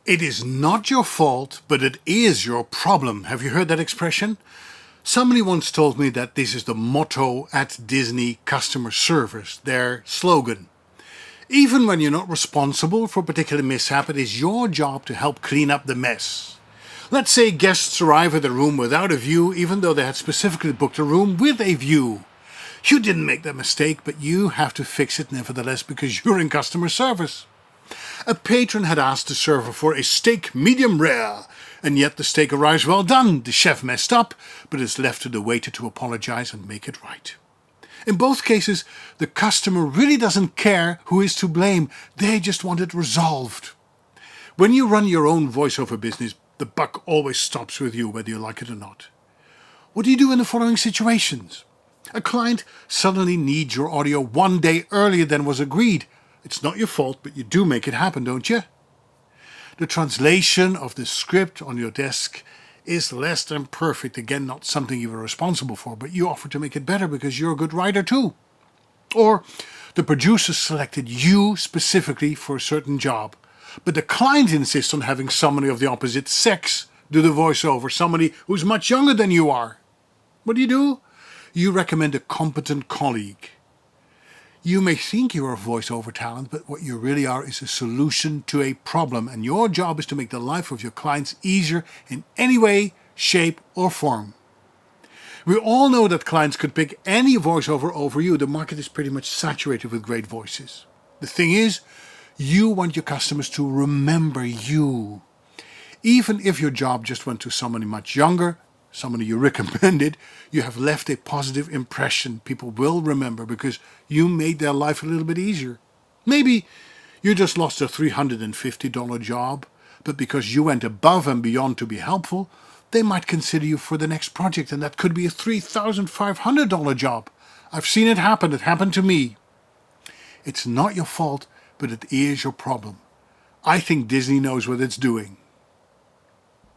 It is not your fault, but it is your problem. Have you heard that expression? Somebody once told me that this is the motto at Disney customer service, their slogan. Even when you're not responsible for a particular mishap, it is your job to help clean up the mess. Let's say guests arrive at a room without a view, even though they had specifically booked a room with a view. You didn't make that mistake, but you have to fix it nevertheless because you're in customer service. A patron had asked the server for a steak medium rare, and yet the steak arrives well done. The chef messed up, but it's left to the waiter to apologize and make it right. In both cases, the customer really doesn't care who is to blame. They just want it resolved. When you run your own voiceover business, the buck always stops with you, whether you like it or not. What do you do in the following situations? A client suddenly needs your audio 1 day earlier than was agreed. It's not your fault, but you do make it happen, don't you? The translation of the script on your desk is less than perfect. Again, not something you were responsible for, but you offer to make it better because you're a good writer too. Or the producer selected you specifically for a certain job, but the client insists on having somebody of the opposite sex do the voiceover, somebody who's much younger than you are. What do? You recommend a competent colleague. You may think you're a voiceover talent, but what you really are is a solution to a problem, and your job is to make the life of your clients easier in any way, shape, or form. We all know that clients could pick any voiceover over you. The market is pretty much saturated with great voices. The thing is, you want your customers to remember you. Even if your job just went to somebody much younger, somebody you recommended, you have left a positive impression. People will remember because you made their life a little bit easier. Maybe you just lost a $350 job, but because you went above and beyond to be helpful, they might consider you for the next project, and that could be a $3,500 job. I've seen it happen. It happened to me. It's not your fault, but it is your problem. I think Disney knows what it's doing.